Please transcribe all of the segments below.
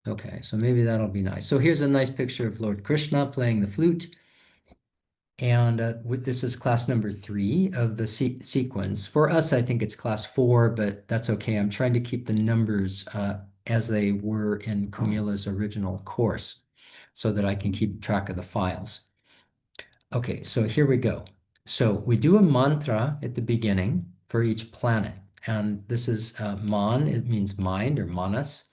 Okay, so maybe that'll be nice. So here's a nice picture of Lord Krishna playing the flute. And this is class number 3 of the sequence. For us, I think it's class 4, but that's okay. I'm trying to keep the numbers as they were in Kumila's original course so that I can keep track of the files. Okay, so here we go. So we do a mantra at the beginning for each planet. And this is man, it means mind or manas.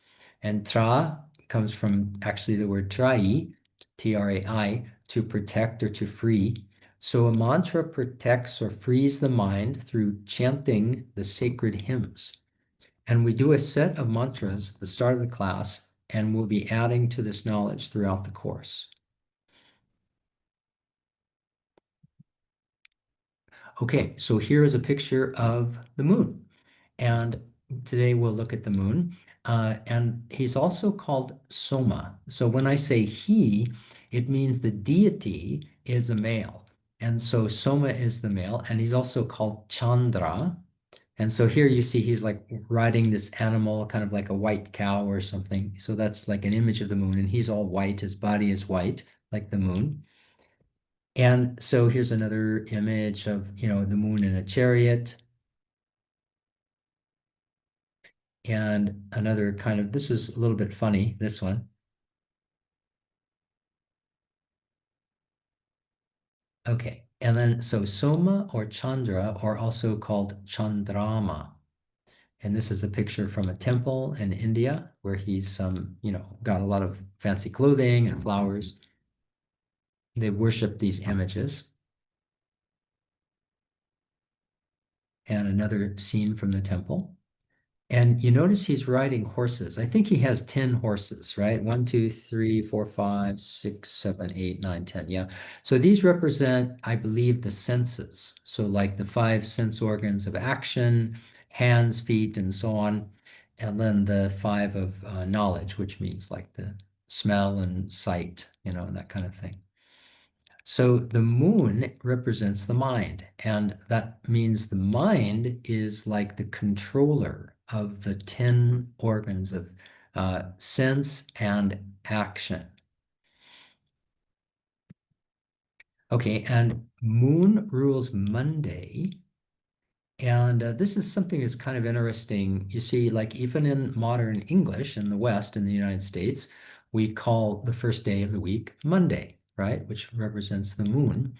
And tra comes from actually the word trai, T-R-A-I, to protect or to free. So a mantra protects or frees the mind through chanting the sacred hymns. And we do a set of mantras at the start of the class, and we'll be adding to this knowledge throughout the course. Okay, so here is a picture of the moon. And today we'll look at the moon. And he's also called Soma. So when I say he, it means the deity is a male. And so Soma is the male, and he's also called Chandra. And so here you see he's like riding this animal, kind of like a white cow or something. So that's like an image of the moon, and he's all white. His body is white, like the moon. And so here's another image of, the moon in a chariot. And another kind of, this is a little bit funny, this one. Okay. And then, so Soma or Chandra are also called Chandrama. And this is a picture from a temple in India where he's, got a lot of fancy clothing and flowers. They worship these images. And another scene from the temple. And you notice he's riding horses. I think he has 10 horses, right? 1, 2, 3, 4, 5, 6, 7, 8, 9, 10. Yeah. So these represent, I believe, the senses. So like the 5 sense organs of action, hands, feet, and so on. And then the 5 of knowledge, which means like the smell and sight, and that kind of thing. So the moon represents the mind, and that means the mind is like the controller of the 10 organs of sense and action. Okay, and moon rules Monday. And this is something that's kind of interesting. You see, like even in modern English in the West, in the United States, we call the first day of the week Monday, right? Which represents the moon.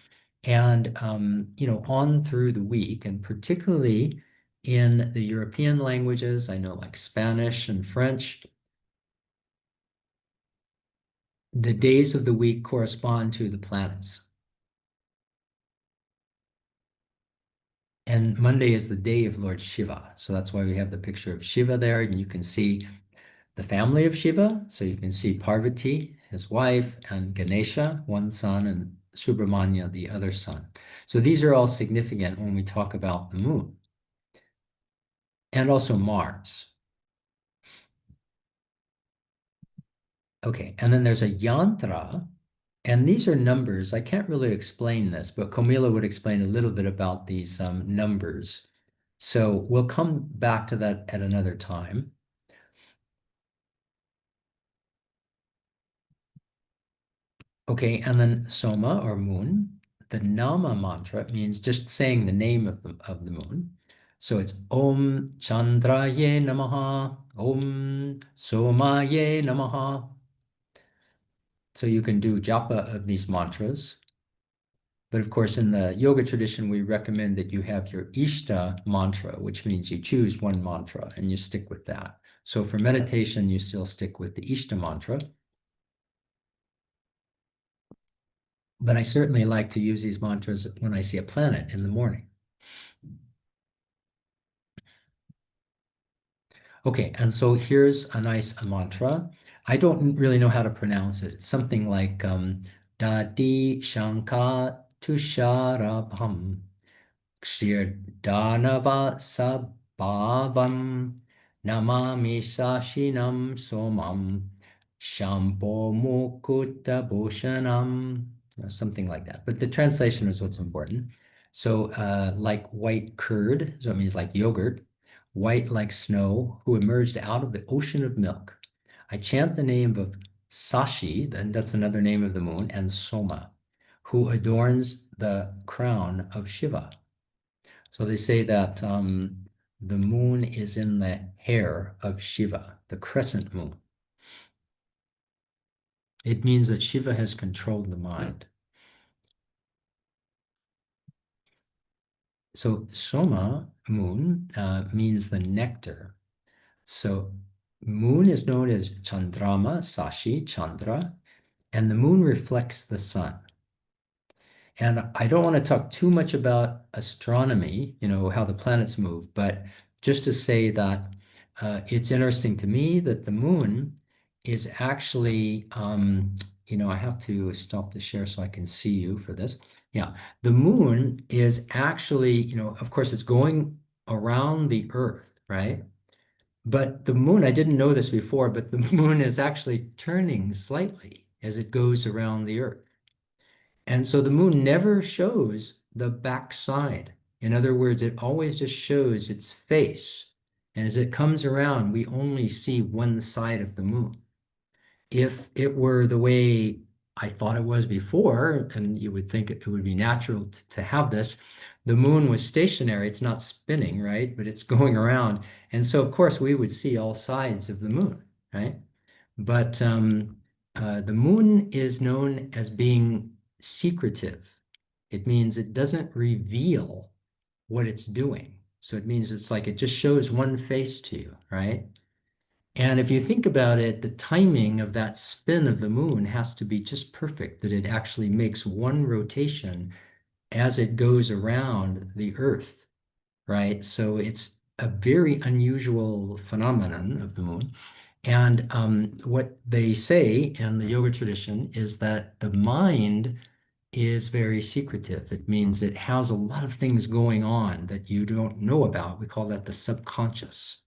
And, on through the week, and particularly in the European languages, I know like Spanish and French, the days of the week correspond to the planets. And Monday is the day of Lord Shiva. So that's why we have the picture of Shiva there. And you can see the family of Shiva. So you can see Parvati, his wife, and Ganesha, one son, and Subramanya, the other son. So these are all significant when we talk about the moon. And also Mars. Okay, and then there's a yantra, and these are numbers. I can't really explain this, but Komila would explain a little bit about these numbers. So we'll come back to that at another time. Okay, and then Soma or moon, the Nama mantra means just saying the name of the moon. So it's Om Chandraye Namaha, Om Somaye Namaha. So you can do japa of these mantras. But of course, in the yoga tradition, we recommend that you have your Ishta mantra, which means you choose one mantra and you stick with that. So for meditation, you still stick with the Ishta mantra. But I certainly like to use these mantras when I see a planet in the morning. Okay, and so here's a nice mantra. I don't really know how to pronounce it. It's something like Dadi Shanka Tusharabham Kshirdhanava Sabhavam Namami Sashinam Somam Shampo Mukutta Bhushanam, something like that. But the translation is what's important. So, like white curd, so it means like yogurt, white like snow, who emerged out of the ocean of milk. I chant the name of Sashi, then that's another name of the moon, and Soma, who adorns the crown of Shiva. So they say that the moon is in the hair of Shiva, the crescent moon. It means that Shiva has controlled the mind. So Soma, moon, means the nectar. So moon is known as Chandrama, Sashi, Chandra, and the moon reflects the sun. And I don't want to talk too much about astronomy, how the planets move, but just to say that it's interesting to me that the moon is actually, I have to stop the share so I can see you for this. Yeah, the moon is actually, of course, it's going around the Earth, right? But the moon, I didn't know this before, but the moon is actually turning slightly as it goes around the Earth. And so the moon never shows the backside. In other words, it always just shows its face. And as it comes around, we only see one side of the moon. If it were the way I thought it was before, and you would think it would be natural to have this, the moon was stationary. It's not spinning, right? But it's going around. And so, of course, we would see all sides of the moon, right? But the moon is known as being secretive. It means it doesn't reveal what it's doing. So it means it's like it just shows one face to you, right? And if you think about it, the timing of that spin of the moon has to be just perfect, that it actually makes one rotation as it goes around the Earth, right? So it's a very unusual phenomenon of the moon. And what they say in the yoga tradition is that the mind is very secretive. It means it has a lot of things going on that you don't know about. We call that the subconscious.